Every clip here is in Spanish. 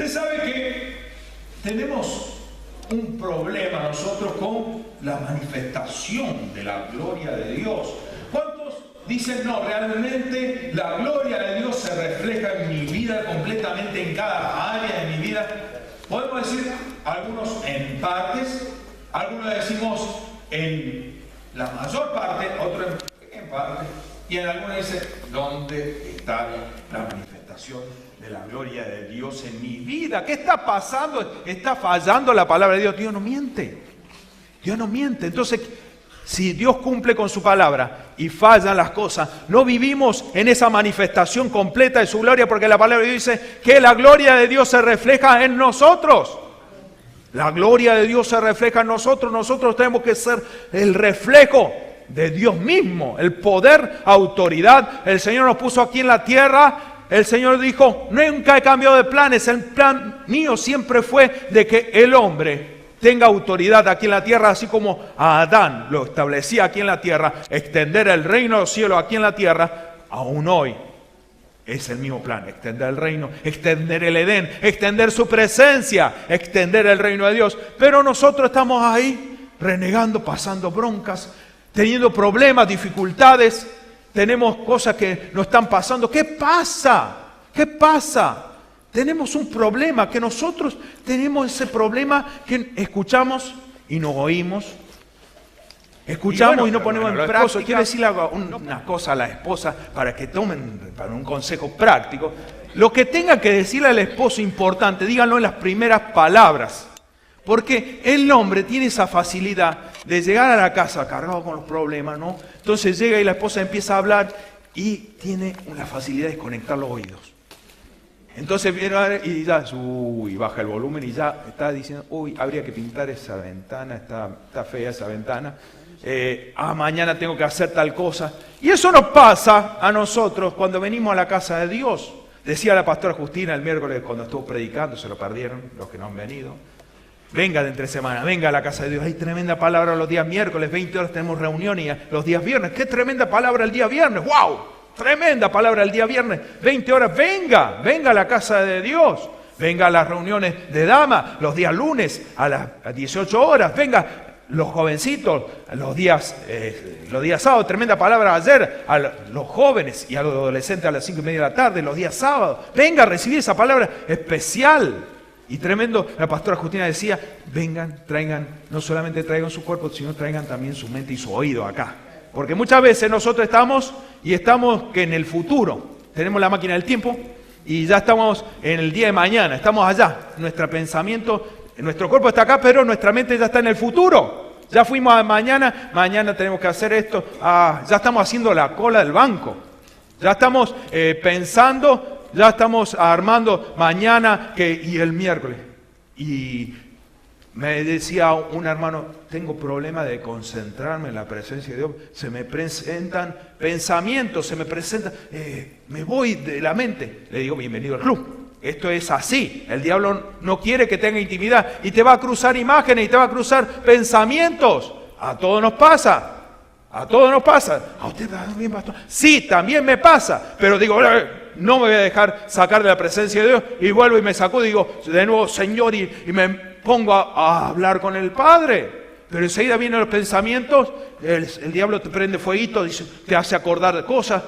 Usted sabe que tenemos un problema nosotros con la manifestación de la gloria de Dios. ¿Cuántos dicen, no, realmente la gloria de Dios se refleja en mi vida completamente, en cada área de mi vida? Podemos decir algunos en partes, algunos decimos en la mayor parte, otros en parte, y en algunos dicen, ¿dónde está la manifestación de la gloria de Dios en mi vida? ¿Qué está pasando? ¿Está fallando la palabra de Dios? Dios no miente. Dios no miente. Entonces, si Dios cumple con su palabra y fallan las cosas, no vivimos en esa manifestación completa de su gloria, porque la palabra de Dios dice que la gloria de Dios se refleja en nosotros. La gloria de Dios se refleja en nosotros. Nosotros tenemos que ser el reflejo de Dios mismo, el poder, autoridad. El Señor nos puso aquí en la tierra. El Señor dijo, nunca he cambiado de planes. El plan mío siempre fue de que el hombre tenga autoridad aquí en la tierra, así como a Adán lo establecía aquí en la tierra, extender el reino de los cielos aquí en la tierra. Aún hoy es el mismo plan, extender el reino, extender el Edén, extender su presencia, extender el reino de Dios. Pero nosotros estamos ahí renegando, pasando broncas, teniendo problemas, dificultades. Tenemos cosas que nos están pasando. ¿Qué pasa? ¿Qué pasa? Tenemos un problema, que nosotros tenemos ese problema que escuchamos y no oímos. Escuchamos y no ponemos en práctica. Quiero decirle una cosa a la esposa para que tomen para un consejo práctico. Lo que tenga que decirle al esposo importante, díganlo en las primeras palabras. Porque el hombre tiene esa facilidad de llegar a la casa cargado con los problemas, ¿no? Entonces llega y la esposa empieza a hablar y tiene una facilidad de desconectar los oídos. Entonces viene y ya, baja el volumen y ya está diciendo, habría que pintar esa ventana, está fea esa ventana. Mañana tengo que hacer tal cosa. Y eso nos pasa a nosotros cuando venimos a la casa de Dios. Decía la pastora Justina el miércoles cuando estuvo predicando, se lo perdieron los que no han venido. Venga de entre semana, venga a la casa de Dios. Hay tremenda palabra los días miércoles, 20 horas tenemos reunión y los días viernes. ¡Qué tremenda palabra el día viernes! ¡Wow! Tremenda palabra el día viernes, 20 horas. Venga a la casa de Dios. Venga a las reuniones de damas los días lunes a las 18 horas. Venga los jovencitos los días sábados. Tremenda palabra ayer a los jóvenes y a los adolescentes a las 5:30 de la tarde, los días sábados. Venga a recibir esa palabra especial. Y tremendo, la pastora Justina decía, vengan, traigan, no solamente traigan su cuerpo, sino traigan también su mente y su oído acá. Porque muchas veces nosotros estamos que en el futuro, tenemos la máquina del tiempo y ya estamos en el día de mañana, estamos allá. Nuestro pensamiento, nuestro cuerpo está acá, pero nuestra mente ya está en el futuro. Ya fuimos a mañana tenemos que hacer esto, ya estamos haciendo la cola del banco. Ya estamos pensando... Ya estamos armando mañana y el miércoles. Y me decía un hermano, tengo problema de concentrarme en la presencia de Dios. Se me presentan pensamientos, me voy de la mente. Le digo, bienvenido al club. Esto es así. El diablo no quiere que tenga intimidad. Y te va a cruzar imágenes y te va a cruzar pensamientos. A todos nos pasa. A todos nos pasa. ¿A usted también, pastor? Sí, también me pasa. Pero digo, no me voy a dejar sacar de la presencia de Dios. Y vuelvo y me sacudo y digo, de nuevo, Señor, y me pongo a hablar con el Padre. Pero enseguida vienen los pensamientos, el diablo te prende fueguito, dice, te hace acordar de cosas.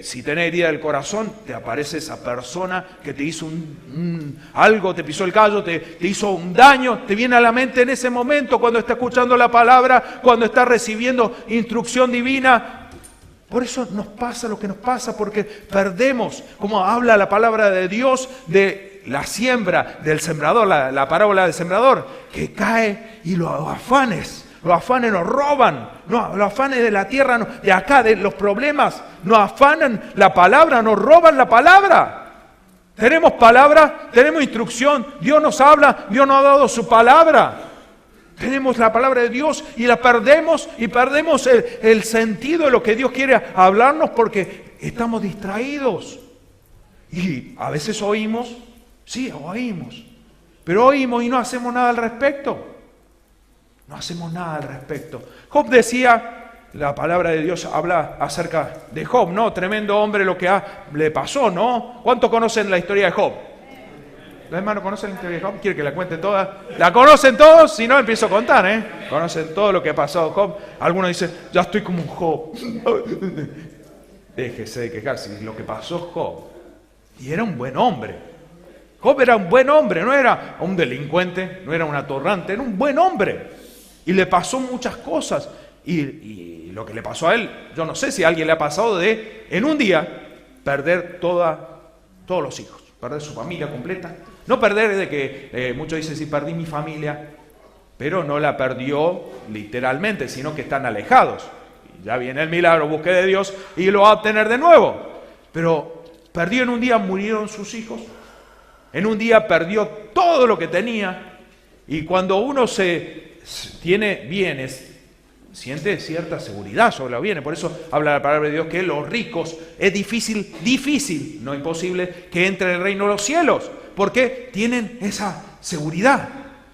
Si tenés herida del corazón, te aparece esa persona que te hizo algo, te pisó el callo, te hizo un daño, te viene a la mente en ese momento cuando está escuchando la palabra, cuando está recibiendo instrucción divina. Por eso nos pasa lo que nos pasa, porque perdemos, como habla la palabra de Dios, de la siembra del sembrador, la parábola del sembrador, que cae y los afanes nos roban, no, los afanes de la tierra, no, de acá, de los problemas, nos afanan la palabra, nos roban la palabra. Tenemos palabra, tenemos instrucción, Dios nos habla, Dios nos ha dado su palabra. Tenemos la palabra de Dios y la perdemos y perdemos el sentido de lo que Dios quiere hablarnos porque estamos distraídos. Y a veces oímos, sí, oímos, pero oímos y no hacemos nada al respecto. No hacemos nada al respecto. Job decía, la palabra de Dios habla acerca de Job, ¿no? Tremendo hombre lo que le pasó, ¿no? ¿Cuántos conocen la historia de Job? ¿Los hermanos conocen la historia de Job? ¿Quiere que la cuente toda? ¿La conocen todos? Si no, empiezo a contar, Conocen todo lo que ha pasado Job. Algunos dicen, ya estoy como un Job. Déjese de quejarse. Lo que pasó Job. Y era un buen hombre. Job era un buen hombre, no era un delincuente, no era un atorrante, era un buen hombre. Y le pasó muchas cosas. Y lo que le pasó a él, yo no sé si a alguien le ha pasado de, en un día, perder todos los hijos, perder su familia completa. No perder de que muchos dicen, sí, perdí mi familia, pero no la perdió literalmente, sino que están alejados. Y ya viene el milagro, busque de Dios y lo va a obtener de nuevo. Pero perdió en un día, murieron sus hijos. En un día perdió todo lo que tenía. Y cuando uno tiene bienes, siente cierta seguridad sobre los bienes. Por eso habla la palabra de Dios que los ricos es difícil, no imposible, que entre en el reino de los cielos. Porque tienen esa seguridad.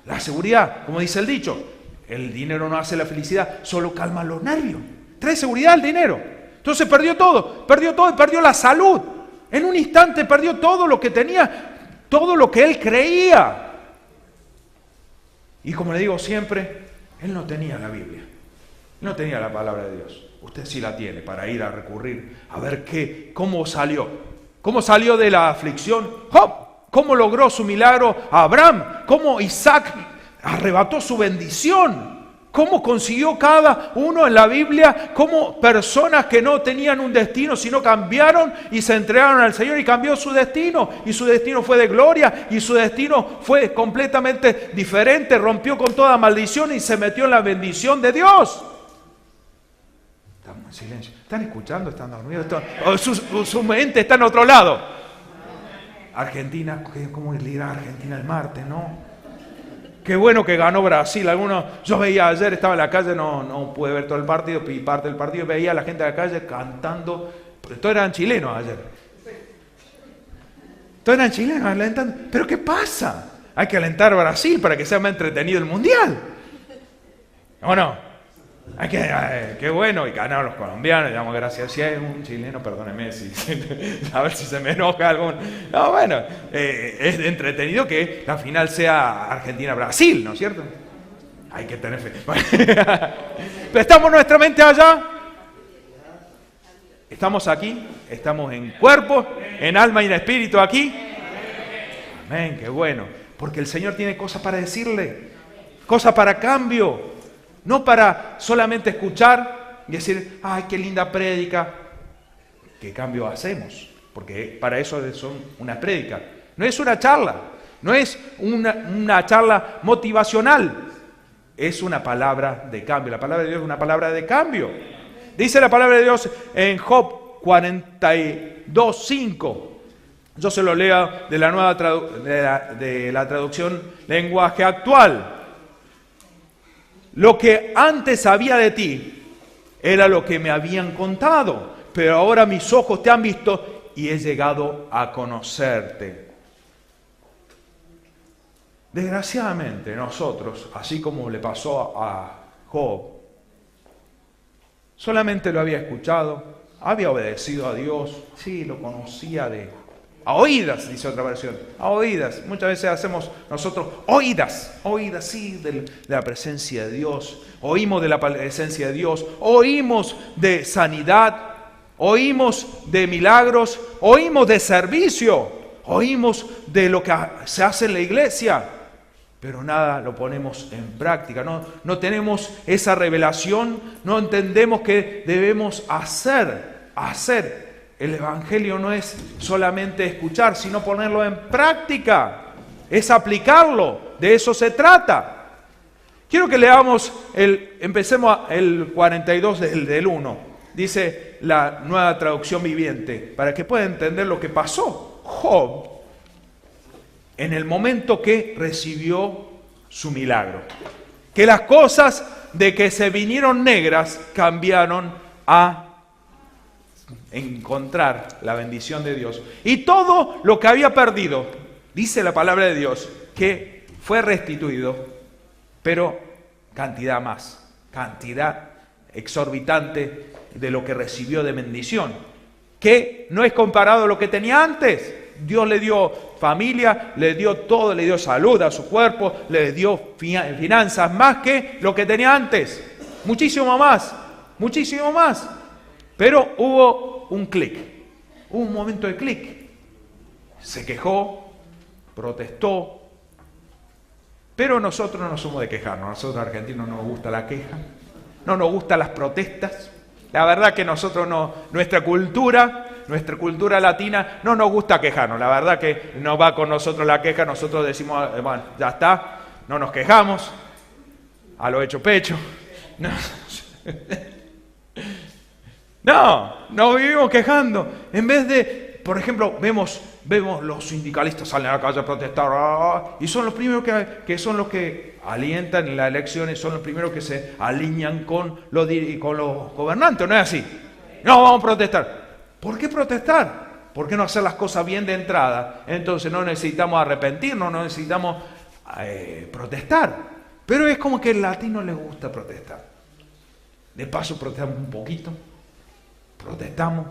La seguridad, como dice el dicho, el dinero no hace la felicidad, solo calma los nervios. Trae seguridad el dinero. Entonces perdió todo y perdió la salud. En un instante perdió todo lo que tenía, todo lo que él creía. Y como le digo siempre, él no tenía la Biblia. No tenía la palabra de Dios. Usted sí la tiene para ir a recurrir, a ver cómo salió. ¿Cómo salió de la aflicción Job? ¿Cómo logró su milagro Abraham? ¿Cómo Isaac arrebató su bendición? ¿Cómo consiguió cada uno en la Biblia? ¿Cómo personas que no tenían un destino, sino cambiaron y se entregaron al Señor y cambió su destino? Y su destino fue de gloria y su destino fue completamente diferente. Rompió con toda maldición y se metió en la bendición de Dios. Estamos en silencio. ¿Están escuchando? ¿Están dormidos? Su mente está en otro lado. Argentina, ¿cómo ir a Argentina el martes, no? Qué bueno que ganó Brasil. Yo veía ayer, estaba en la calle, no pude ver todo el partido, y parte del partido, veía a la gente de la calle cantando. Todos eran chilenos ayer. Todos eran chilenos alentando. ¿Pero qué pasa? Hay que alentar a Brasil para que sea más entretenido el mundial. ¿O no? Qué bueno, y ganaron los colombianos, damos gracias. Si hay un chileno, perdóneme, a ver si se me enoja algún. No, bueno, es entretenido que la final sea Argentina-Brasil, ¿no es cierto? Hay que tener fe. Pero estamos nuestra mente allá. Estamos aquí, estamos en cuerpo, en alma y en espíritu aquí. Amén, qué bueno. Porque el Señor tiene cosas para decirle, cosas para cambio. No para solamente escuchar y decir, ay, qué linda prédica. ¿Qué cambio hacemos? Porque para eso son una prédica. No es una charla, no es una charla motivacional. Es una palabra de cambio. La palabra de Dios es una palabra de cambio. Dice la palabra de Dios en Job 42:5. Yo se lo leo de la nueva de la traducción lenguaje actual. Lo que antes sabía de ti era lo que me habían contado, pero ahora mis ojos te han visto y he llegado a conocerte. Desgraciadamente nosotros, así como le pasó a Job, solamente lo había escuchado, había obedecido a Dios, sí, lo conocía a oídas, dice otra versión, a oídas. Muchas veces hacemos nosotros oídas, sí, de la presencia de Dios. Oímos de la presencia de Dios, oímos de sanidad, oímos de milagros, oímos de servicio, oímos de lo que se hace en la iglesia, pero nada lo ponemos en práctica. No tenemos esa revelación, no entendemos qué debemos hacer. El Evangelio no es solamente escuchar, sino ponerlo en práctica. Es aplicarlo. De eso se trata. Quiero que leamos, empecemos el 42 del 1. Dice la nueva traducción viviente, para que puedan entender lo que pasó Job en el momento que recibió su milagro. Que las cosas de que se vinieron negras cambiaron a encontrar la bendición de Dios. Y todo lo que había perdido, dice la palabra de Dios, que fue restituido, pero cantidad exorbitante de lo que recibió de bendición, que no es comparado a lo que tenía antes. Dios le dio familia, le dio todo, le dio salud a su cuerpo, le dio finanzas, más que lo que tenía antes. Muchísimo más, muchísimo más. Pero hubo un clic, hubo un momento de clic. Se quejó, protestó. Pero nosotros no somos de quejarnos. Nosotros argentinos no nos gusta la queja, no nos gustan las protestas. La verdad que nosotros no, nuestra cultura latina no nos gusta quejarnos. La verdad que no va con nosotros la queja. Nosotros decimos, bueno, ya está, no nos quejamos, a lo hecho pecho. No vivimos quejando. En vez de, por ejemplo, vemos los sindicalistas salen a la calle a protestar y son los primeros que son los que alientan en las elecciones, son los primeros que se alinean con los gobernantes. ¿No es así? No, vamos a protestar. ¿Por qué protestar? ¿Por qué no hacer las cosas bien de entrada? Entonces no necesitamos arrepentirnos, no necesitamos protestar. Pero es como que al latino le gusta protestar. De paso protestamos un poquito, protestamos.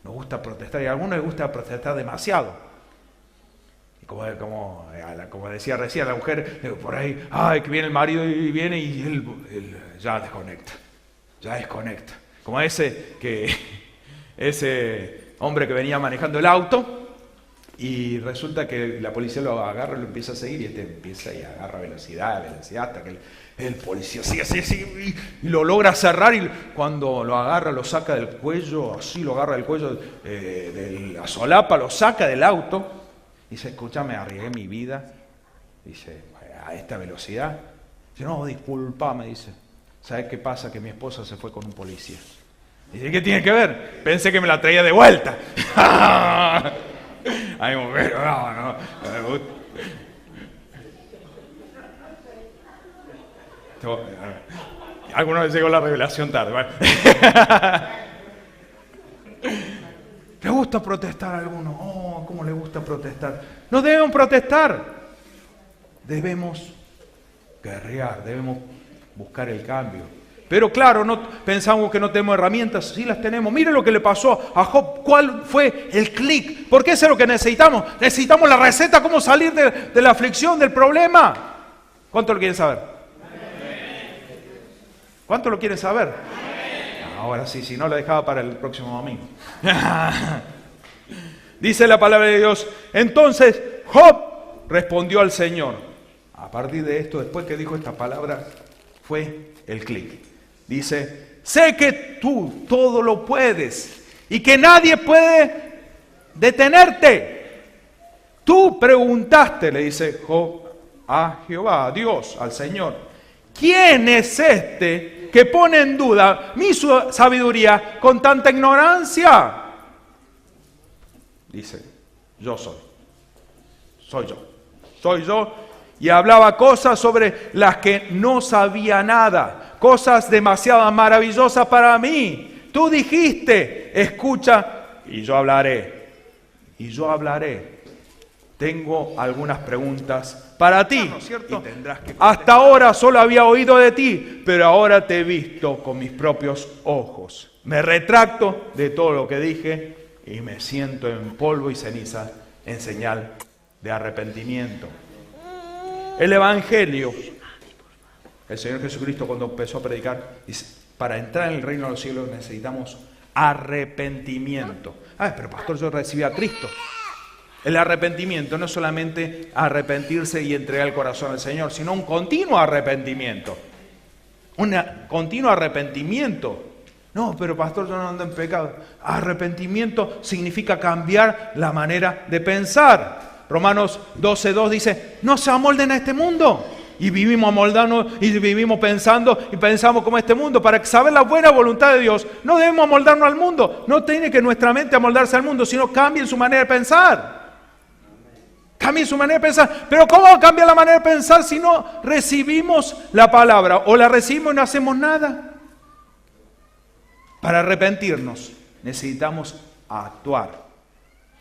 Nos gusta protestar y a algunos les gusta protestar demasiado. Y como decía recién la mujer, por ahí, ay, que viene el marido y viene y él ya desconecta. Como ese hombre que venía manejando el auto y resulta que la policía lo agarra y lo empieza a seguir y empieza y agarra velocidad hasta que el policía sigue y lo logra cerrar y cuando lo agarra lo saca del cuello, así lo agarra del cuello de la solapa, lo saca del auto y dice, escúchame, arriesgué mi vida, dice, a esta velocidad. Dice, no, disculpa, me dice, ¿sabes qué pasa? Que mi esposa se fue con un policía. Dice, ¿qué tiene que ver? Pensé que me la traía de vuelta. Ay, mujer, no me gusta. Alguna vez llegó la revelación tarde, ¿vale? ¿Le gusta protestar a alguno? Oh, ¿cómo le gusta protestar? No debemos protestar. Debemos guerrear, debemos buscar el cambio. Pero claro, no pensamos que no tenemos herramientas, sí las tenemos. Mire lo que le pasó a Job. ¿Cuál fue el clic? Porque eso es lo que necesitamos. Necesitamos la receta, cómo salir de la aflicción, del problema. ¿Cuánto lo quieren saber? ¿Cuánto lo quieren saber? Ahora sí, si no lo dejaba para el próximo domingo. Dice la palabra de Dios. Entonces Job respondió al Señor. A partir de esto, después que dijo esta palabra, fue el clic. Dice, sé que tú todo lo puedes y que nadie puede detenerte. Tú preguntaste, le dice Job a Jehová, a Dios, al Señor, ¿quién es este que pone en duda mi sabiduría con tanta ignorancia? Dice, yo soy yo. Y hablaba cosas sobre las que no sabía nada, cosas demasiado maravillosas para mí. Tú dijiste, escucha, y yo hablaré. Tengo algunas preguntas para ti, ¿no es cierto? Hasta ahora solo había oído de ti, pero ahora te he visto con mis propios ojos. Me retracto de todo lo que dije y me siento en polvo y ceniza en señal de arrepentimiento. El Evangelio, el Señor Jesucristo cuando empezó a predicar, dice, para entrar en el reino de los cielos necesitamos arrepentimiento. Pero pastor, yo recibí a Cristo. El arrepentimiento no es solamente arrepentirse y entregar el corazón al Señor, sino un continuo arrepentimiento. Un continuo arrepentimiento. No, pero pastor, yo no ando en pecado. Arrepentimiento significa cambiar la manera de pensar. Romanos 12:2 dice, no se amolden a este mundo. Y vivimos amoldando y vivimos pensando y pensamos como este mundo. Para saber la buena voluntad de Dios, no debemos amoldarnos al mundo. No tiene que nuestra mente amoldarse al mundo, sino cambien su manera de pensar. Cambien su manera de pensar. Pero ¿cómo cambia la manera de pensar si no recibimos la palabra? O la recibimos y no hacemos nada. Para arrepentirnos necesitamos actuar.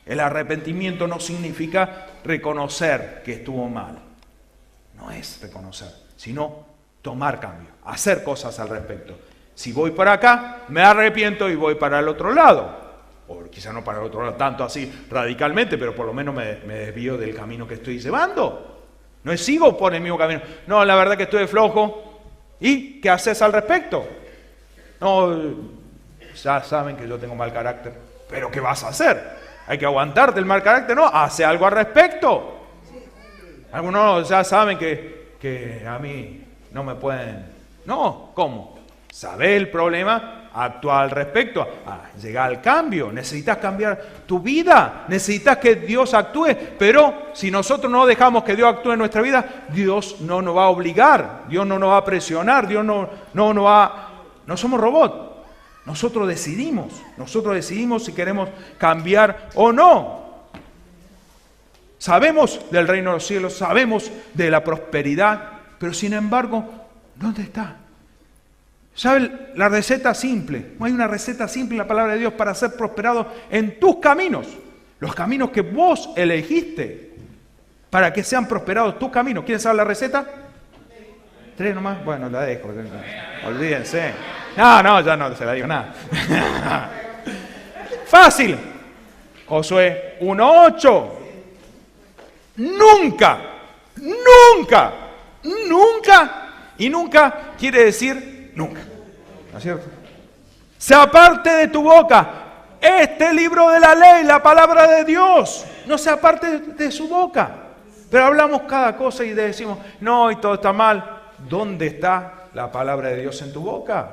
El arrepentimiento no significa reconocer que estuvo mal. No es reconocer, sino tomar cambio, hacer cosas al respecto. Si voy para acá, me arrepiento y voy para el otro lado. o quizá no para el otro lado tanto así radicalmente, pero por lo menos me desvío del camino que estoy llevando. No sigo por el mismo camino. No, la verdad que estoy flojo. ¿Y qué haces al respecto? No, ya saben que yo tengo mal carácter. ¿Pero qué vas a hacer? ¿Hay que aguantarte el mal carácter? No, hace algo al respecto. Algunos ya saben que a mí no me pueden... No, ¿cómo? Sabe el problema, actúa al respecto, llega al cambio. Necesitas cambiar tu vida, necesitas que Dios actúe, pero si nosotros no dejamos que Dios actúe en nuestra vida, Dios no nos va a obligar, Dios no nos va a presionar, Dios no somos robots. Nosotros decidimos si queremos cambiar o no. Sabemos del reino de los cielos, sabemos de la prosperidad, pero sin embargo, ¿dónde está? ¿Sabe la receta simple? No hay una receta simple en la palabra de Dios para ser prosperado en tus caminos. Los caminos que vos elegiste para que sean prosperados tus caminos. ¿Quieren saber la receta? 3 nomás. Bueno, la dejo. Olvídense. No, ya no se la digo nada. Fácil. Josué 1:8. Nunca. Y nunca quiere decir nunca. ¿No es cierto? Se aparte de tu boca este libro de la ley, la palabra de Dios. No se aparte de su boca. Pero hablamos cada cosa y decimos, no, y todo está mal. ¿Dónde está la palabra de Dios en tu boca?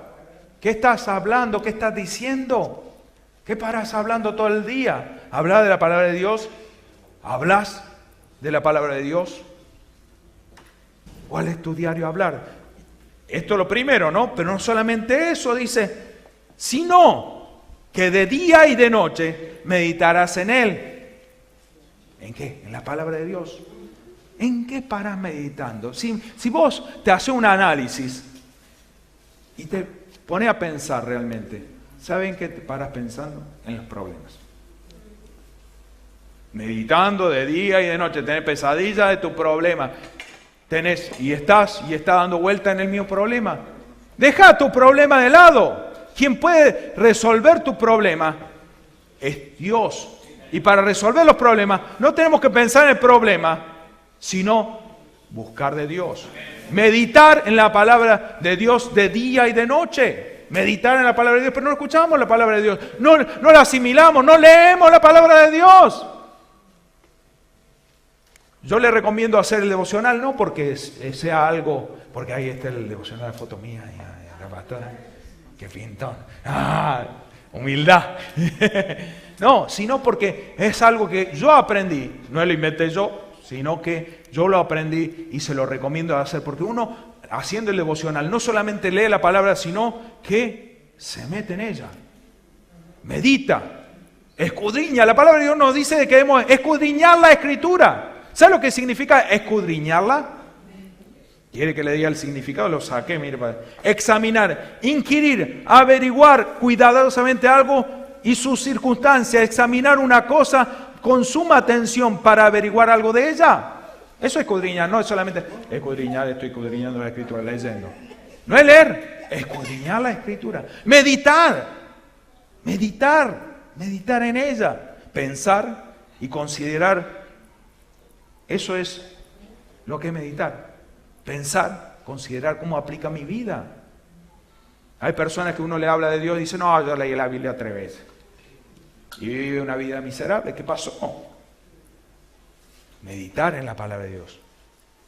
¿Qué estás hablando? ¿Qué estás diciendo? ¿Qué paras hablando todo el día? ¿Hablas de la palabra de Dios? ¿Hablas de la palabra de Dios? ¿Cuál es tu diario hablar? Esto es lo primero, ¿no? Pero no solamente eso, dice, sino que de día y de noche meditarás en él. ¿En qué? En la palabra de Dios. ¿En qué paras meditando? Si vos te haces un análisis y te pones a pensar realmente, ¿saben qué te paras pensando? En los problemas. Meditando de día y de noche, tenés pesadillas de tu problema. Estás dando vuelta en el mismo problema. Deja tu problema de lado. Quien puede resolver tu problema es Dios. Y para resolver los problemas no tenemos que pensar en el problema, sino buscar de Dios. Meditar en la palabra de Dios de día y de noche. Meditar en la palabra de Dios, pero no escuchamos la palabra de Dios. No la asimilamos, no leemos la palabra de Dios. Yo le recomiendo hacer el devocional, no porque sea algo, porque ahí está el devocional de foto mía, y la pastora, qué pintón, humildad. No, sino porque es algo que yo aprendí, no lo inventé yo, sino que yo lo aprendí y se lo recomiendo hacer, porque uno haciendo el devocional no solamente lee la palabra, sino que se mete en ella, medita, escudriña. La palabra de Dios nos dice que debemos escudriñar la Escritura. ¿Sabe lo que significa escudriñarla? ¿Quiere que le diga el significado? Lo saqué, mire. Examinar, inquirir, averiguar cuidadosamente algo y sus circunstancias. Examinar una cosa con suma atención para averiguar algo de ella. Eso es escudriñar, no es solamente escudriñar, estoy escudriñando la Escritura, leyendo. No es leer, escudriñar la Escritura. Meditar en ella. Pensar y considerar. Eso es lo que es meditar. Pensar, considerar cómo aplica mi vida. Hay personas que uno le habla de Dios y dice, no, yo leí la Biblia 3 veces. Y vive una vida miserable. ¿Qué pasó? Meditar en la palabra de Dios.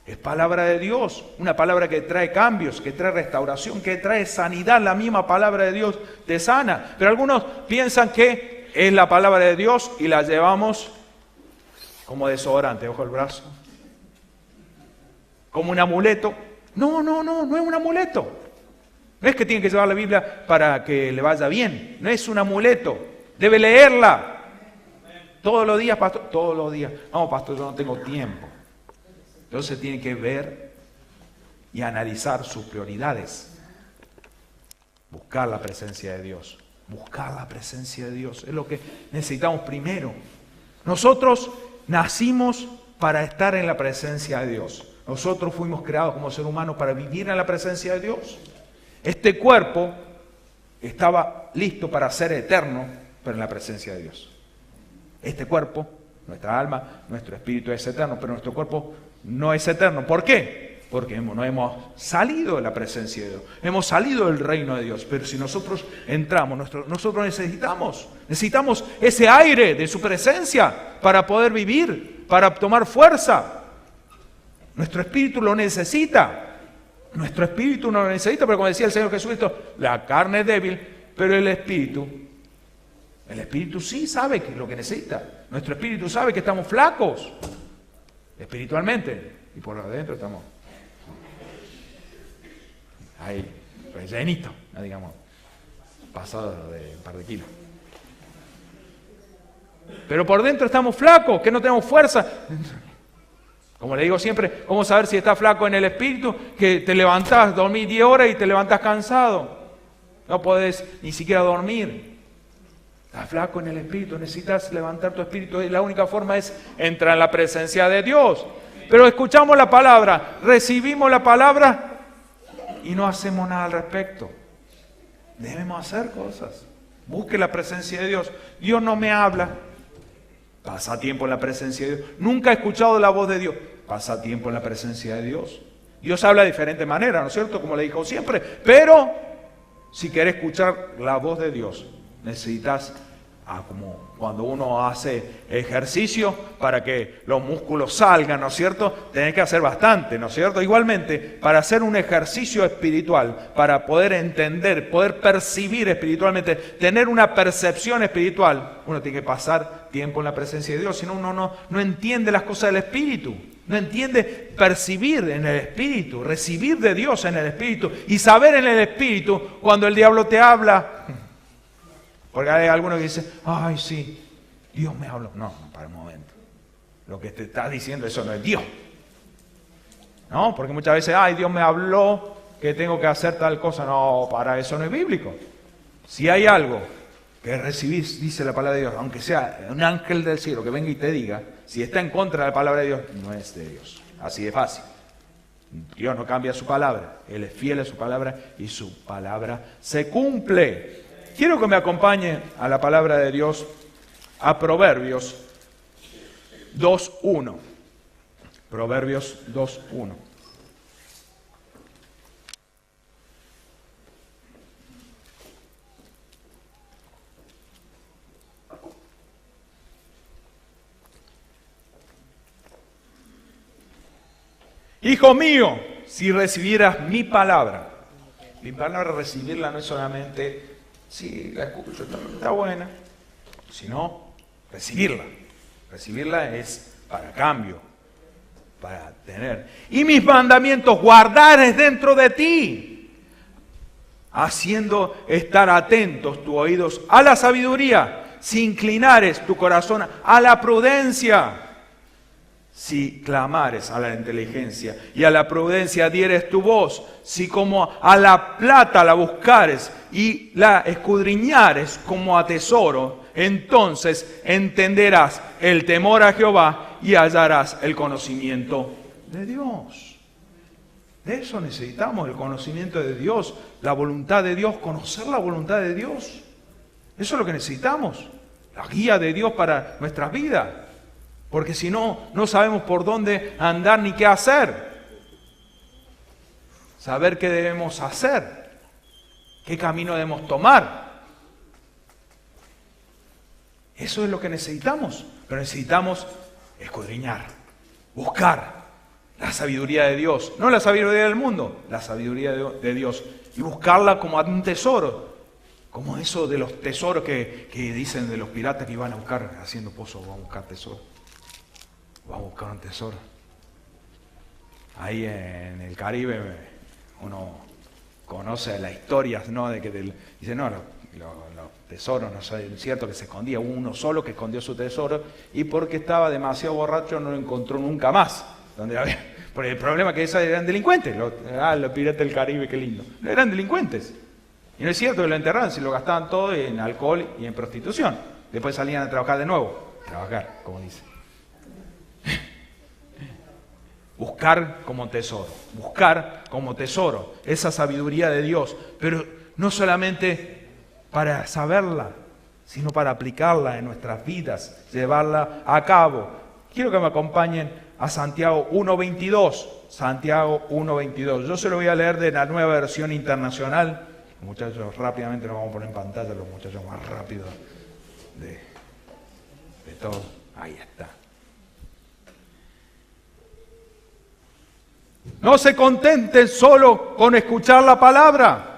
Es palabra de Dios. Una palabra que trae cambios, que trae restauración, que trae sanidad. La misma palabra de Dios te sana. Pero algunos piensan que es la palabra de Dios y la llevamos como desodorante, ojo el brazo, como un amuleto. No es un amuleto. No es que tiene que llevar la Biblia para que le vaya bien, no es un amuleto, debe leerla todos los días, pastor, todos los días. No, pastor, yo no tengo tiempo. Entonces tiene que ver y analizar sus prioridades, buscar la presencia de Dios, es lo que necesitamos primero. Nosotros nacimos para estar en la presencia de Dios. Nosotros fuimos creados como seres humanos para vivir en la presencia de Dios. Este cuerpo estaba listo para ser eterno, pero en la presencia de Dios. Este cuerpo, nuestra alma, nuestro espíritu es eterno, pero nuestro cuerpo no es eterno. ¿Por qué? Porque no hemos salido de la presencia de Dios, hemos salido del reino de Dios. Pero si nosotros entramos, nosotros necesitamos ese aire de su presencia para poder vivir, para tomar fuerza. Nuestro espíritu lo necesita. Nuestro espíritu no lo necesita, pero como decía el Señor Jesucristo, la carne es débil, pero el espíritu sí sabe que es lo que necesita. Nuestro espíritu sabe que estamos flacos espiritualmente, y por adentro estamos ahí, rellenito, digamos, pasado de un par de kilos. Pero por dentro estamos flacos, que no tenemos fuerza. Como le digo siempre, ¿cómo saber si estás flaco en el espíritu? Que te levantás, dormís 10 horas y te levantás cansado. No podés ni siquiera dormir. Estás flaco en el espíritu, necesitas levantar tu espíritu. Y la única forma es entrar en la presencia de Dios. Pero escuchamos la palabra, recibimos la palabra y no hacemos nada al respecto. Debemos hacer cosas. Busque la presencia de Dios. Dios no me habla. Pasa tiempo en la presencia de Dios. Nunca he escuchado la voz de Dios. Pasa tiempo en la presencia de Dios. Dios habla de diferente manera, ¿no es cierto? Como le digo siempre. Pero si querés escuchar la voz de Dios, necesitas, como cuando uno hace ejercicio para que los músculos salgan, ¿no es cierto? Tenés que hacer bastante, ¿no es cierto? Igualmente, para hacer un ejercicio espiritual, para poder entender, poder percibir espiritualmente, tener una percepción espiritual, uno tiene que pasar tiempo en la presencia de Dios, si no uno no entiende las cosas del espíritu, no entiende percibir en el espíritu, recibir de Dios en el espíritu y saber en el espíritu cuando el diablo te habla. Porque hay algunos que dicen, ay sí, Dios me habló. No, para un momento. Lo que te está diciendo, eso no es Dios. No, porque muchas veces, ay, Dios me habló que tengo que hacer tal cosa. No, para eso no es bíblico. Si hay algo que recibís, dice la palabra de Dios, aunque sea un ángel del cielo que venga y te diga, si está en contra de la palabra de Dios, no es de Dios. Así de fácil. Dios no cambia su palabra. Él es fiel a su palabra y su palabra se cumple. Quiero que me acompañe a la palabra de Dios, a Proverbios 2.1. Proverbios 2.1. Hijo mío, si recibieras mi palabra recibirla no es solamente, sí, la escucho, está buena, sino recibirla. Recibirla es para cambio, para tener. Y mis mandamientos guardares dentro de ti, haciendo estar atentos tus oídos a la sabiduría, si inclinares tu corazón a la prudencia. Si clamares a la inteligencia y a la prudencia dieres tu voz, si como a la plata la buscares y la escudriñares como a tesoro, entonces entenderás el temor a Jehová y hallarás el conocimiento de Dios. De eso necesitamos, el conocimiento de Dios, la voluntad de Dios, conocer la voluntad de Dios. Eso es lo que necesitamos, la guía de Dios para nuestras vidas. Porque si no, no sabemos por dónde andar ni qué hacer. Saber qué debemos hacer, qué camino debemos tomar. Eso es lo que necesitamos. Pero necesitamos escudriñar, buscar la sabiduría de Dios. No la sabiduría del mundo, la sabiduría de Dios. Y buscarla como un tesoro. Como eso de los tesoros que dicen de los piratas que iban a buscar haciendo pozos, van a buscar tesoros. Vamos a buscar un tesoro. Ahí en el Caribe uno conoce las historias, ¿no? De que dice, no, los tesoros, no sé, es cierto que se escondía uno solo que escondió su tesoro y porque estaba demasiado borracho no lo encontró nunca más. Porque el problema es que esos eran delincuentes. Los piratas del Caribe, qué lindo. No eran delincuentes. Y no es cierto que lo enterraban, si lo gastaban todo en alcohol y en prostitución. Después salían a trabajar de nuevo. Trabajar, como dice. Buscar como tesoro esa sabiduría de Dios, pero no solamente para saberla, sino para aplicarla en nuestras vidas, llevarla a cabo. Quiero que me acompañen a Santiago 1.22. Santiago 1.22. Yo se lo voy a leer de la Nueva Versión Internacional. Muchachos, rápidamente nos vamos a poner en pantalla, los muchachos más rápidos de todo. Ahí está. No se contenten solo con escuchar la palabra.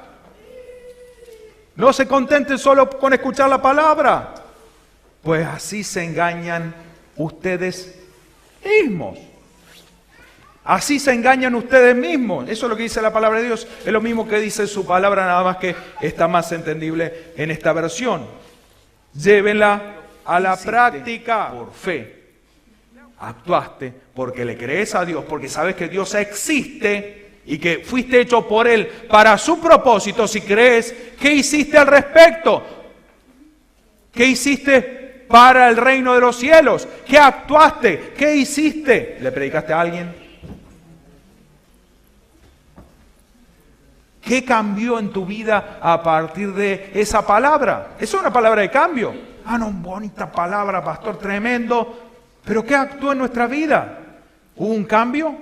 No se contenten solo con escuchar la palabra. Pues así se engañan ustedes mismos. Así se engañan ustedes mismos. Eso es lo que dice la palabra de Dios. Es lo mismo que dice su palabra, nada más que está más entendible en esta versión. Llévenla a la práctica por fe. Actuaste porque le crees a Dios, porque sabes que Dios existe y que fuiste hecho por Él para su propósito. Si crees, ¿qué hiciste al respecto? ¿Qué hiciste para el reino de los cielos? ¿Qué actuaste? ¿Qué hiciste? ¿Le predicaste a alguien? ¿Qué cambió en tu vida a partir de esa palabra? Es una palabra de cambio. Ah, no, bonita palabra, pastor, tremendo. ¿Pero qué actuó en nuestra vida? ¿Hubo un cambio?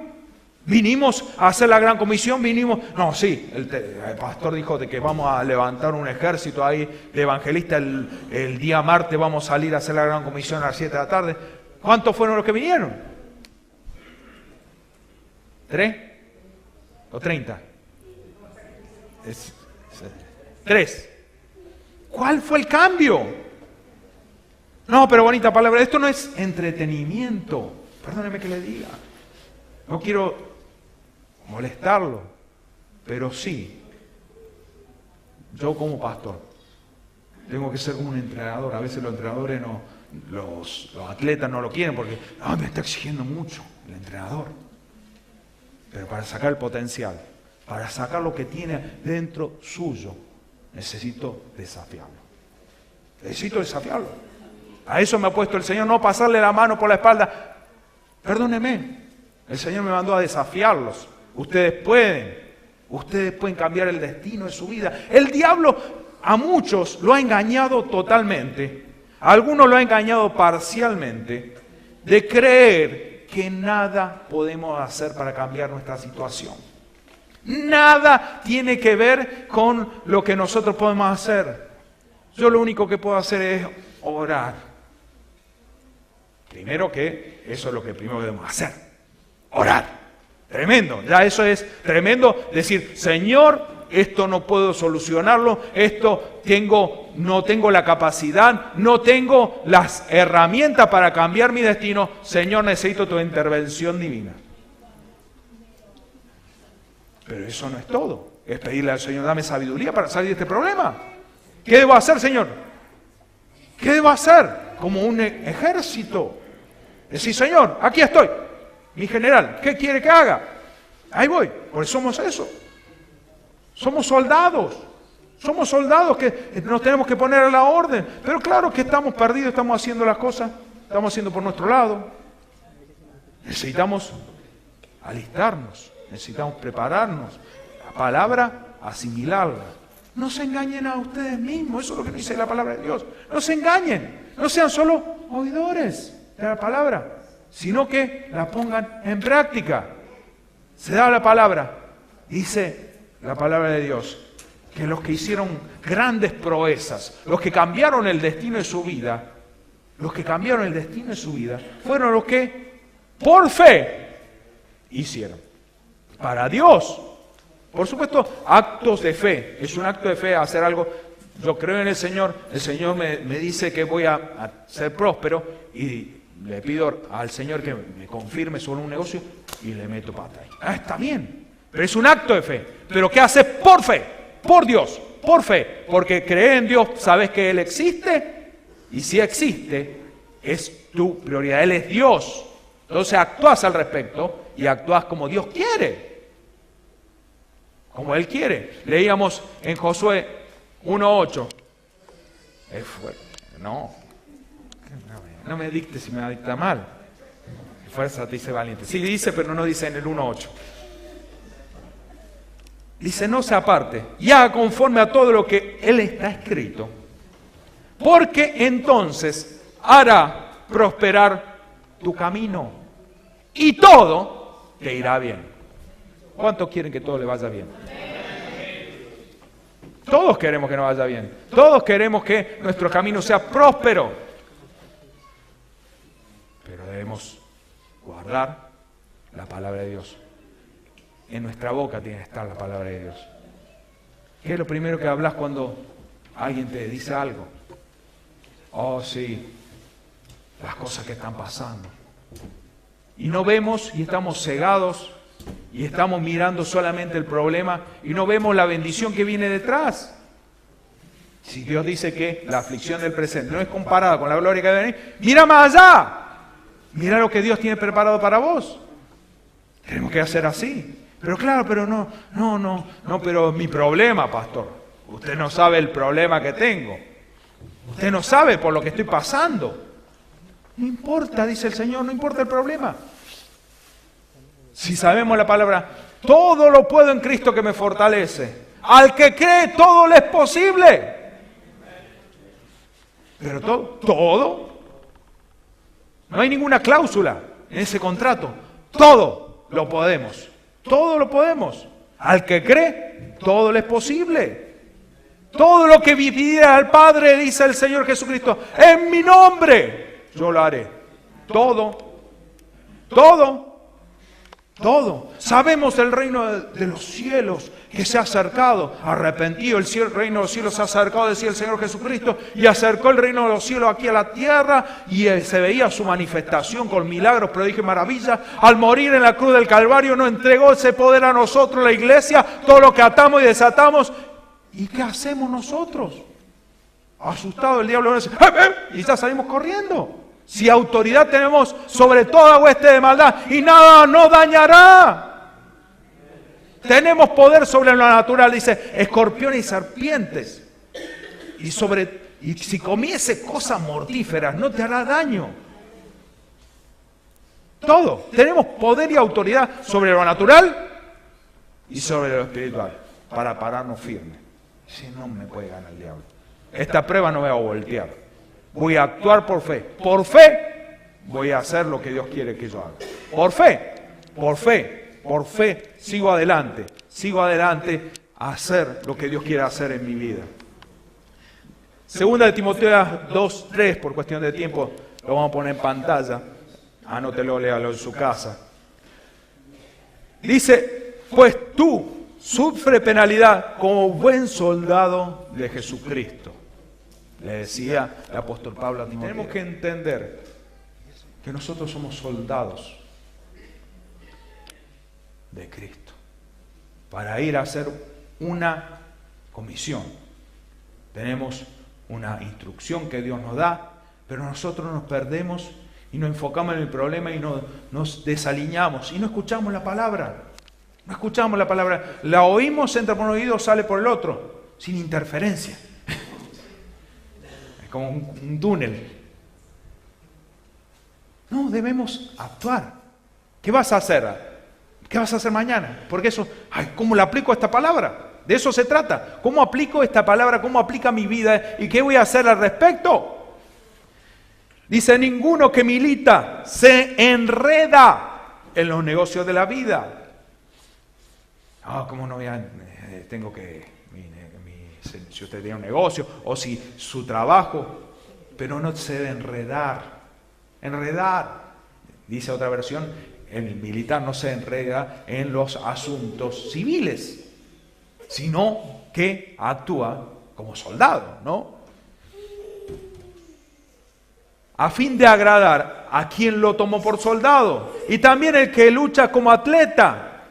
¿Vinimos a hacer la gran comisión? No, sí, el pastor dijo de que vamos a levantar un ejército ahí de evangelistas el día martes, vamos a salir a hacer la gran comisión a las 7 de la tarde. ¿Cuántos fueron los que vinieron? ¿3? ¿O 30? 3. ¿Cuál fue el cambio? No, pero bonita palabra. Esto no es entretenimiento. Perdóneme que le diga. No quiero molestarlo, pero sí. Yo como pastor tengo que ser como un entrenador. A veces los entrenadores los atletas no lo quieren porque me está exigiendo mucho el entrenador. Pero para sacar el potencial, para sacar lo que tiene dentro suyo, necesito desafiarlo. Necesito desafiarlo. A eso me ha puesto el Señor, no pasarle la mano por la espalda. Perdóneme, el Señor me mandó a desafiarlos. Ustedes pueden cambiar el destino de su vida. El diablo a muchos lo ha engañado totalmente. A algunos lo ha engañado parcialmente, de creer que nada podemos hacer para cambiar nuestra situación. Nada tiene que ver con lo que nosotros podemos hacer. Yo lo único que puedo hacer es orar. Primero que eso es lo que primero debemos hacer. Orar. Tremendo. Ya eso es tremendo. Decir, Señor, esto no puedo solucionarlo. No tengo la capacidad. No tengo las herramientas para cambiar mi destino. Señor, necesito tu intervención divina. Pero eso no es todo. Es pedirle al Señor, dame sabiduría para salir de este problema. ¿Qué debo hacer, Señor? ¿Qué debo hacer? Como un ejército. Decir, Señor, aquí estoy. Mi general, ¿qué quiere que haga? Ahí voy. Porque somos eso. Somos soldados. Somos soldados que nos tenemos que poner a la orden. Pero claro que estamos perdidos, estamos haciendo las cosas. Estamos haciendo por nuestro lado. Necesitamos alistarnos. Necesitamos prepararnos. La palabra, asimilarla. No se engañen a ustedes mismos. Eso es lo que dice la palabra de Dios. No se engañen. No sean solo oidores de la palabra, sino que la pongan en práctica. Se da la palabra. Dice la palabra de Dios que los que hicieron grandes proezas, los que cambiaron el destino de su vida, fueron los que por fe hicieron. Para Dios. Por supuesto, actos de fe. Es un acto de fe hacer algo. Yo creo en el Señor me dice que voy a ser próspero y le pido al Señor que me confirme sobre un negocio y le meto pata ahí. Está bien, pero es un acto de fe. Pero ¿qué haces? Por fe, por Dios, por fe. Porque creer en Dios, sabes que Él existe y si existe, es tu prioridad. Él es Dios. Entonces actúas al respecto y actúas como Dios quiere. Como Él quiere. Leíamos en Josué 1:8. No me dicte si me dicta mal. Fuerza te dice valiente. Sí dice, pero no dice en el 1:8. Dice, no se aparte. Y haga conforme a todo lo que Él está escrito. porque entonces hará prosperar tu camino y todo te irá bien. ¿Cuántos quieren que todo le vaya bien? Todos queremos que nos vaya bien. Todos queremos que nuestro camino sea próspero. Pero debemos guardar la palabra de Dios. En nuestra boca tiene que estar la palabra de Dios. ¿Qué es lo primero que hablas cuando alguien te dice algo? Oh, sí, las cosas que están pasando. Y no vemos y estamos cegados y estamos mirando solamente el problema y no vemos la bendición que viene detrás. Si Dios dice que la aflicción del presente no es comparada con la gloria que va a venir, mira más allá. Mira lo que Dios tiene preparado para vos. Tenemos que hacer así. Pero claro, pero no, pero mi problema, pastor. Usted no sabe el problema que tengo. Usted no sabe por lo que estoy pasando. No importa, dice el Señor, no importa el problema. Si sabemos la palabra, todo lo puedo en Cristo que me fortalece. Al que cree, todo le es posible. Pero todo. No hay ninguna cláusula en ese contrato. Todo lo podemos. Todo lo podemos. Al que cree, todo le es posible. Todo lo que pidiera al Padre, dice el Señor Jesucristo, en mi nombre, yo lo haré. Todo. Sabemos el reino de los cielos que se ha acercado, arrepentido, el reino de los cielos se ha acercado, decía el Señor Jesucristo, y acercó el reino de los cielos aquí a la tierra, y se veía su manifestación con milagros, prodigios y maravillas. Al morir en la cruz del Calvario nos entregó ese poder a nosotros, la iglesia, todo lo que atamos y desatamos. ¿Y qué hacemos nosotros? Asustado, el diablo nos dice, y ya salimos corriendo. Si autoridad tenemos sobre toda hueste de maldad y nada nos dañará. Tenemos poder sobre lo natural, dice, escorpiones y serpientes. Y si comiese cosas mortíferas no te hará daño. Todo. Tenemos poder y autoridad sobre lo natural y sobre lo espiritual para pararnos firmes. Si no me puede ganar el diablo. Esta prueba no me va a voltear. Voy a actuar por fe. Por fe voy a hacer lo que Dios quiere que yo haga. Por fe, sigo adelante a hacer lo que Dios quiere hacer en mi vida. Segunda de Timoteo 2:3, por cuestión de tiempo, lo vamos a poner en pantalla. Anótelo, léalo en su casa. Dice, pues tú sufre penalidad como buen soldado de Jesucristo. Le decía el apóstol Pablo a Timoteo. Tenemos que entender que nosotros somos soldados de Cristo para ir a hacer una comisión. Tenemos una instrucción que Dios nos da, pero nosotros nos perdemos y nos enfocamos en el problema y nos desaliñamos y no escuchamos la palabra. No escuchamos la palabra. La oímos, entra por un oído, sale por el otro, sin interferencia. Es como un túnel. No, debemos actuar. ¿Qué vas a hacer? ¿Qué vas a hacer mañana? Porque eso, ¿cómo le aplico esta palabra? De eso se trata. ¿Cómo aplico esta palabra? ¿Cómo aplica mi vida? ¿Y qué voy a hacer al respecto? Dice, ninguno que milita se enreda en los negocios de la vida. ¿Cómo no voy a...? Tengo que... si usted tiene un negocio o si su trabajo, pero no se debe enredar. Dice otra versión, el militar no se enreda en los asuntos civiles, sino que actúa como soldado, ¿no? A fin de agradar a quien lo tomó por soldado. Y también el que lucha como atleta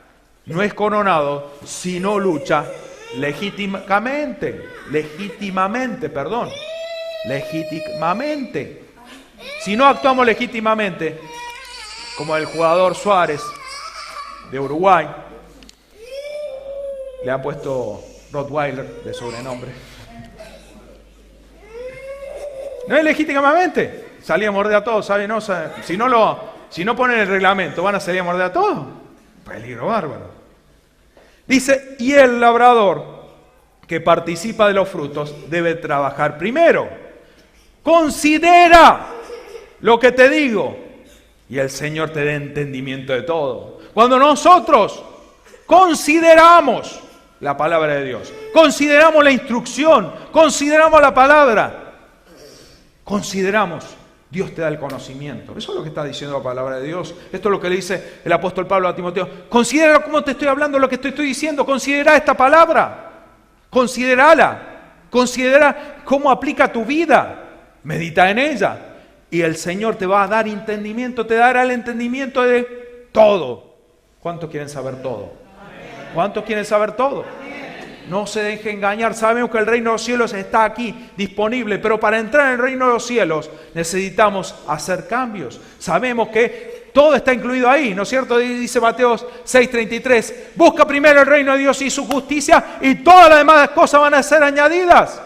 no es coronado, sino lucha legítimamente. Si no actuamos legítimamente, como el jugador Suárez de Uruguay, le han puesto Rottweiler de sobrenombre. No es legítimamente, salía a morder a todos, ¿sabe? No, si no ponen el reglamento, van a salir a morder a todos. Peligro bárbaro. Dice, y el labrador que participa de los frutos debe trabajar primero Considera lo que te digo y el Señor te dé entendimiento de todo. Cuando nosotros consideramos la palabra de Dios, consideramos la instrucción, consideramos la palabra, consideramos, Dios te da el conocimiento. Eso es lo que está diciendo la palabra de Dios. Esto es lo que le dice el apóstol Pablo a Timoteo. Considera cómo te estoy hablando, lo que te estoy diciendo. Considera esta palabra. Considérala. Considera cómo aplica tu vida. Medita en ella. Y el Señor te va a dar entendimiento. Te dará el entendimiento de todo. ¿Cuántos quieren saber todo? ¿Cuántos quieren saber todo? No se deje engañar. Sabemos que el reino de los cielos está aquí, disponible. Pero para entrar en el reino de los cielos necesitamos hacer cambios. Sabemos que todo está incluido ahí, ¿no es cierto? Dice Mateo 6:33. Busca primero el reino de Dios y su justicia y todas las demás cosas van a ser añadidas.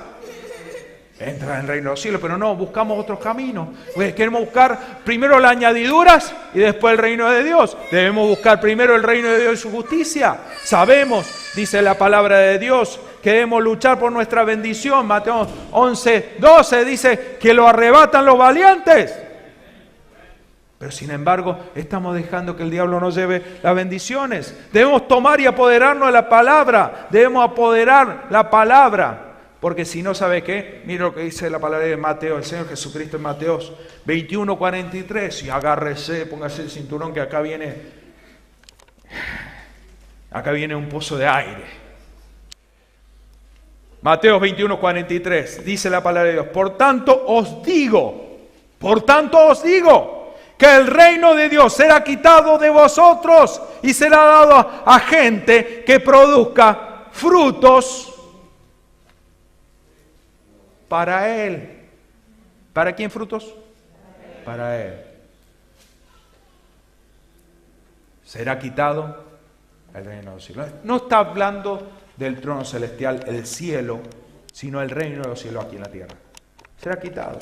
Entra en el reino de los cielos, pero no, buscamos otros caminos. Queremos buscar primero las añadiduras y después el reino de Dios. Debemos buscar primero el reino de Dios y su justicia. Sabemos, dice la palabra de Dios, que debemos luchar por nuestra bendición. Mateo 11:12 dice que lo arrebatan los valientes. Pero sin embargo, estamos dejando que el diablo nos lleve las bendiciones. Debemos tomar y apoderarnos de la palabra. Debemos apoderar la palabra. Porque si no, ¿sabe qué? Mira lo que dice la palabra de Mateo, el Señor Jesucristo en Mateo 21:43. Y agárrese, póngase el cinturón que acá viene un pozo de aire. Mateo 21:43, dice la palabra de Dios. Por tanto os digo, que el reino de Dios será quitado de vosotros y será dado a gente que produzca frutos para Él. ¿Para quién frutos? Para Él. Será quitado el reino de los cielos. No está hablando del trono celestial, el cielo, sino el reino de los cielos aquí en la tierra. Será quitado.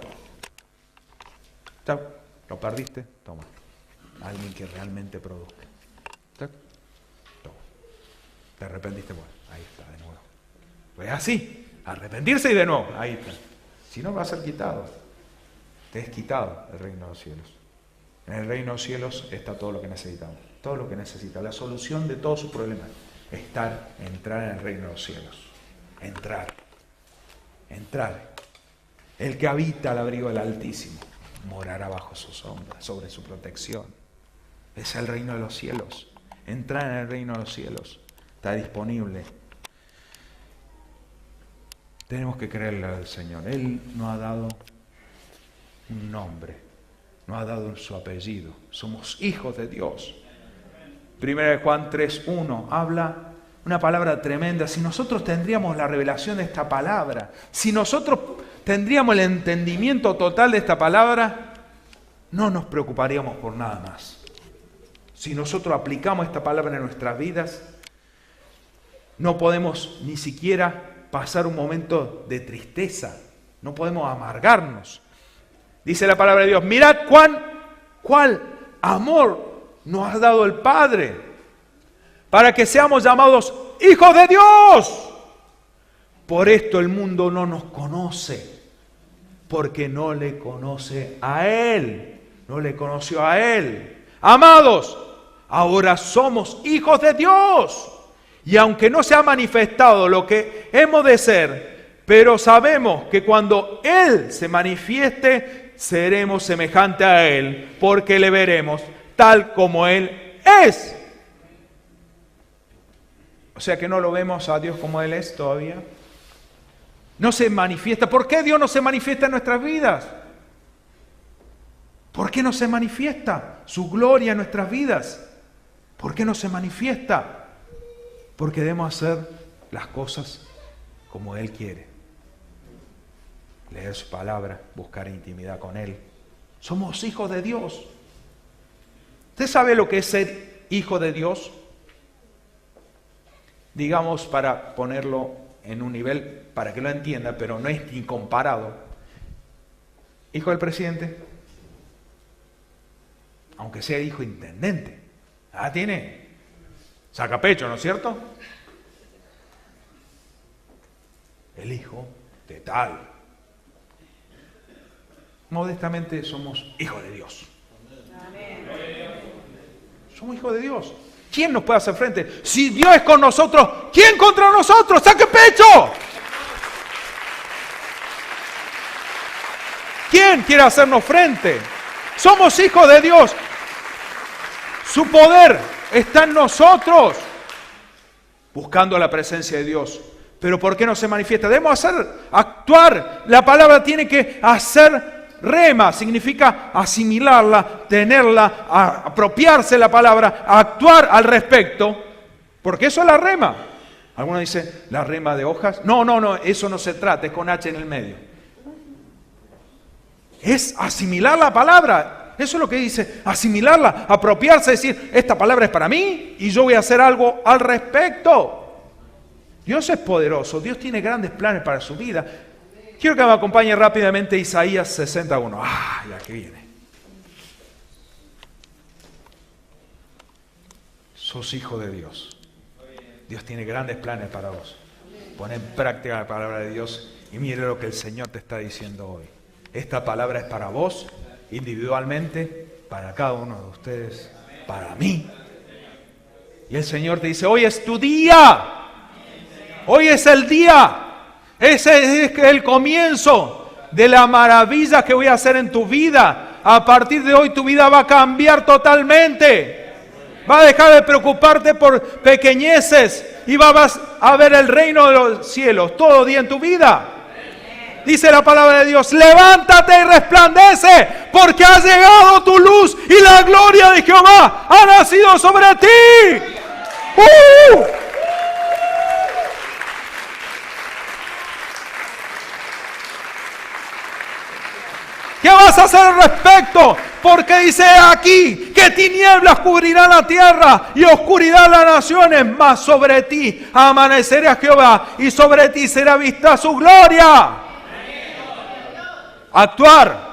¿Lo perdiste? Toma. Alguien que realmente produzca. Toma. ¿Te arrepentiste? Bueno, ahí está de nuevo. Pues así. Arrepentirse y de nuevo, ahí está. Si no, va a ser quitado. Te es quitado el reino de los cielos. En el reino de los cielos está todo lo que necesitamos. Todo lo que necesita. La solución de todos sus problemas. Entrar en el reino de los cielos. Entrar. El que habita al abrigo del Altísimo morará bajo su sombra, sobre su protección. Es el reino de los cielos. Entrar en el reino de los cielos. Está disponible. Tenemos que creerle al Señor. Él nos ha dado un nombre, nos ha dado su apellido. Somos hijos de Dios. 1 Juan 3:1 habla una palabra tremenda. Si nosotros tendríamos la revelación de esta palabra, si nosotros tendríamos el entendimiento total de esta palabra, no nos preocuparíamos por nada más. Si nosotros aplicamos esta palabra en nuestras vidas, no podemos ni siquiera pasar un momento de tristeza. No podemos amargarnos. Dice la palabra de Dios, mirad cuál amor nos ha dado el Padre para que seamos llamados hijos de Dios. Por esto el mundo no nos conoce, porque no le conoce a Él. No le conoció a Él. Amados, ahora somos hijos de Dios. Y aunque no se ha manifestado lo que hemos de ser, pero sabemos que cuando Él se manifieste, seremos semejantes a Él, porque le veremos tal como Él es. O sea que no lo vemos a Dios como Él es todavía. No se manifiesta. ¿Por qué Dios no se manifiesta en nuestras vidas? ¿Por qué no se manifiesta su gloria en nuestras vidas? ¿Por qué no se manifiesta? Porque debemos hacer las cosas como Él quiere. Leer su palabra, buscar intimidad con Él. Somos hijos de Dios. ¿Usted sabe lo que es ser hijo de Dios? Digamos, para ponerlo en un nivel, para que lo entienda, pero no es incomparado. Hijo del presidente, aunque sea hijo intendente, tiene saca pecho, ¿no es cierto? El hijo de tal. modestamente somos hijos de Dios. Somos hijos de Dios. ¿Quién nos puede hacer frente? Si Dios es con nosotros, ¿quién contra nosotros? ¡Saque pecho! ¿Quién quiere hacernos frente? Somos hijos de Dios. Su poder está en nosotros, buscando la presencia de Dios. Pero ¿por qué no se manifiesta? Debemos actuar. La palabra tiene que hacer rema, significa asimilarla, tenerla, apropiarse de la palabra, actuar al respecto, porque eso es la rema. Algunos dicen, ¿la rema de hojas? No, eso no se trata, es con H en el medio. Es asimilar la palabra, eso es lo que dice, asimilarla, apropiarse, decir, esta palabra es para mí y yo voy a hacer algo al respecto. Dios es poderoso, Dios tiene grandes planes para su vida. Quiero que me acompañe rápidamente Isaías 61. Ya que viene. Sos hijo de Dios. Dios tiene grandes planes para vos. Pon en práctica la palabra de Dios y mire lo que el Señor te está diciendo hoy. Esta palabra es para vos, individualmente, para cada uno de ustedes, para mí. Y el Señor te dice, hoy es tu día. Hoy es el día. Ese es el comienzo de la maravilla que voy a hacer en tu vida. A partir de hoy tu vida va a cambiar totalmente. Va a dejar de preocuparte por pequeñeces y vas a ver el reino de los cielos todo día en tu vida. Dice la palabra de Dios, levántate y resplandece, porque ha llegado tu luz y la gloria de Jehová ha nacido sobre ti. ¿Qué vas a hacer al respecto? Porque dice aquí que tinieblas cubrirán la tierra y oscuridad las naciones, mas sobre ti amanecerá Jehová y sobre ti será vista su gloria. Actuar.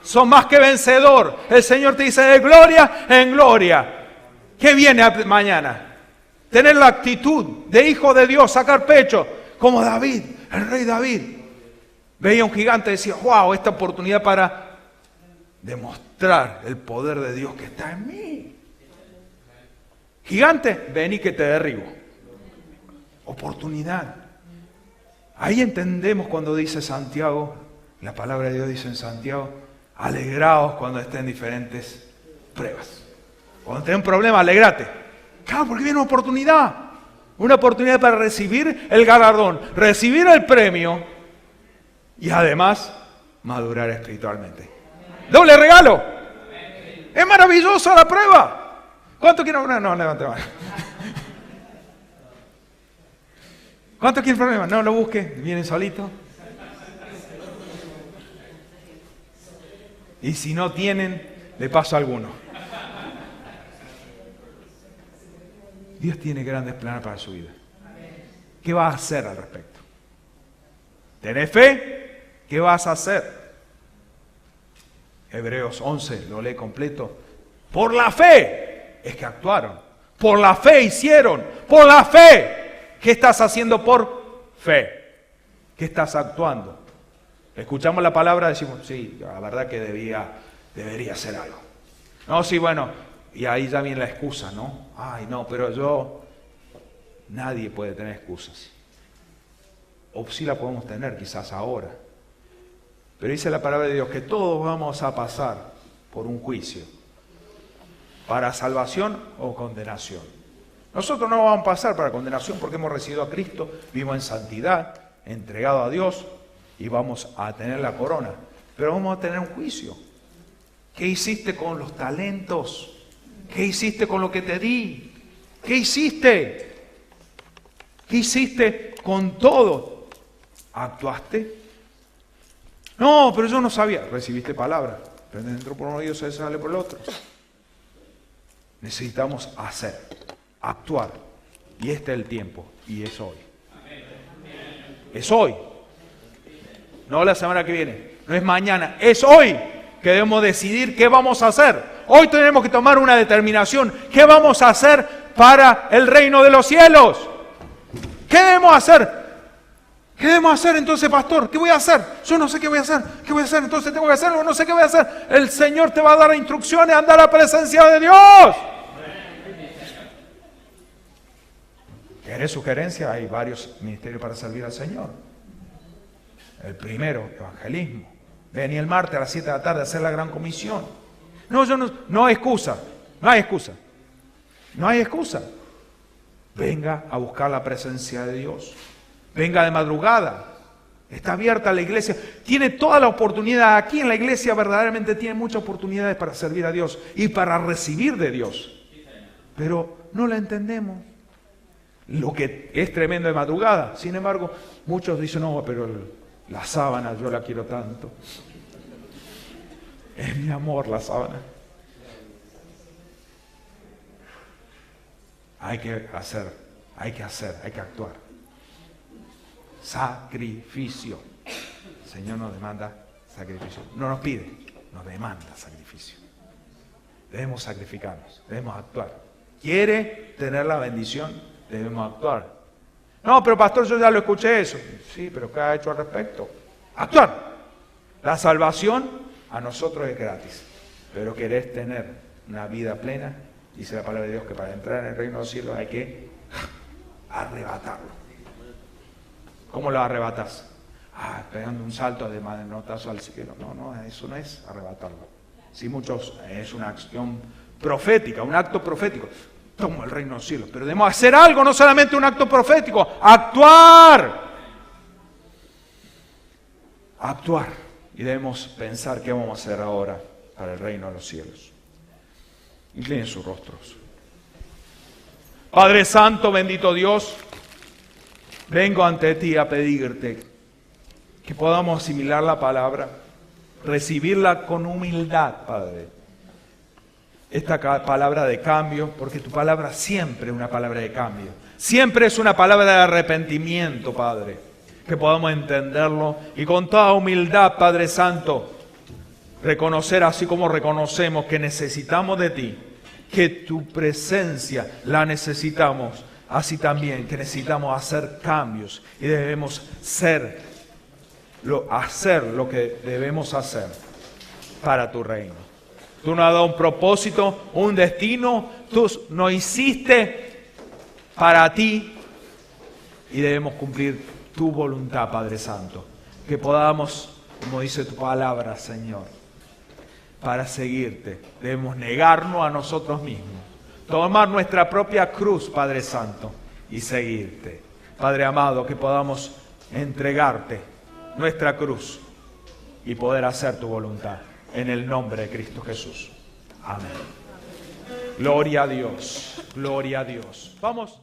Son más que vencedor. El Señor te dice de gloria en gloria. ¿Qué viene mañana? Tener la actitud de hijo de Dios, sacar pecho, como David, el rey David. Veía un gigante y decía, wow, esta oportunidad para demostrar el poder de Dios que está en mí. Gigante, vení que te derribo. Oportunidad. Ahí entendemos cuando dice Santiago, la palabra de Dios dice en Santiago, alegraos cuando estén diferentes pruebas. Cuando tenés un problema, alegrate. Claro, porque viene una oportunidad. Una oportunidad para recibir el galardón, recibir el premio. Y además, madurar espiritualmente. ¡Doble regalo! ¡Es maravillosa la prueba! ¿Cuánto quieren? No, levante mano. ¿Cuánto quieren problema? No lo busque, vienen solitos. Y si no tienen, le paso a alguno. Dios tiene grandes planes para su vida. ¿Qué vas a hacer al respecto? ¿Tenés fe? ¿Qué vas a hacer? Hebreos 11, lo lee completo. Por la fe es que actuaron. Por la fe hicieron. Por la fe. ¿Qué estás haciendo por fe? ¿Qué estás actuando? Escuchamos la palabra y decimos, sí, la verdad que debería hacer algo. No, sí, bueno, y ahí ya viene la excusa, ¿no? Ay, no, pero nadie puede tener excusas. O sí la podemos tener quizás ahora. Pero dice la palabra de Dios que todos vamos a pasar por un juicio. Para salvación o condenación. Nosotros no vamos a pasar para condenación porque hemos recibido a Cristo, vivimos en santidad, entregado a Dios y vamos a tener la corona. Pero vamos a tener un juicio. ¿Qué hiciste con los talentos? ¿Qué hiciste con lo que te di? ¿Qué hiciste? ¿Qué hiciste con todo? ¿Actuaste? No, pero yo no sabía. Recibiste palabra, pero entró por un oído, se sale por el otro. Necesitamos hacer, actuar. Y este es el tiempo, y es hoy. Es hoy. No la semana que viene, no es mañana, es hoy que debemos decidir qué vamos a hacer. Hoy tenemos que tomar una determinación. ¿Qué vamos a hacer para el reino de los cielos? ¿Qué debemos hacer? ¿Qué ¿Qué debemos hacer entonces, pastor? ¿Qué voy a hacer? Yo no sé qué voy a hacer. ¿Qué voy a hacer? Entonces tengo que hacerlo, no sé qué voy a hacer. El Señor te va a dar instrucciones, anda a la presencia de Dios. ¿Querés sugerencia? Hay varios ministerios para servir al Señor. El primero, evangelismo. Vení el martes a las 7 de la tarde a hacer la gran comisión. No hay excusa. No hay excusa. No hay excusa. Venga a buscar la presencia de Dios. Venga de madrugada. Está abierta la iglesia. Tiene toda la oportunidad. Aquí en la iglesia verdaderamente tiene muchas oportunidades para servir a Dios y para recibir de Dios. Pero no la entendemos. Lo que es tremendo de madrugada. Sin embargo, muchos dicen, no, pero la sábana yo la quiero tanto. Es mi amor la sábana. Hay que actuar. Sacrificio. El Señor nos demanda sacrificio. No nos pide, nos demanda sacrificio. Debemos sacrificarnos, debemos actuar. ¿Quiere tener la bendición? Debemos actuar. No, pero pastor, yo ya lo escuché eso. Sí, pero ¿qué ha hecho al respecto? Actuar. La salvación a nosotros es gratis. Pero querés tener una vida plena, dice la palabra de Dios que para entrar en el reino de los cielos hay que arrebatarlo. ¿Cómo lo arrebatas? Pegando un salto de manotazo al cielo. No, eso no es arrebatarlo. Sí, muchos, es una acción profética, un acto profético. Tomo el reino de los cielos, pero debemos hacer algo, no solamente un acto profético, actuar. Actuar. Y debemos pensar qué vamos a hacer ahora para el reino de los cielos. Inclinen sus rostros. Padre Santo, bendito Dios, vengo ante ti a pedirte que podamos asimilar la palabra, recibirla con humildad, Padre. Esta palabra de cambio, porque tu palabra siempre es una palabra de cambio. Siempre es una palabra de arrepentimiento, Padre. Que podamos entenderlo y con toda humildad, Padre Santo, reconocer así como reconocemos que necesitamos de ti, que tu presencia la necesitamos, así también que necesitamos hacer cambios y debemos hacer lo que debemos hacer para tu reino. Tú nos has dado un propósito, un destino, tú nos hiciste para ti y debemos cumplir tu voluntad, Padre Santo. Que podamos, como dice tu palabra, Señor, para seguirte, debemos negarnos a nosotros mismos, tomar nuestra propia cruz, Padre Santo, y seguirte. Padre amado, que podamos entregarte nuestra cruz y poder hacer tu voluntad. En el nombre de Cristo Jesús. Amén. Gloria a Dios. Gloria a Dios. Vamos.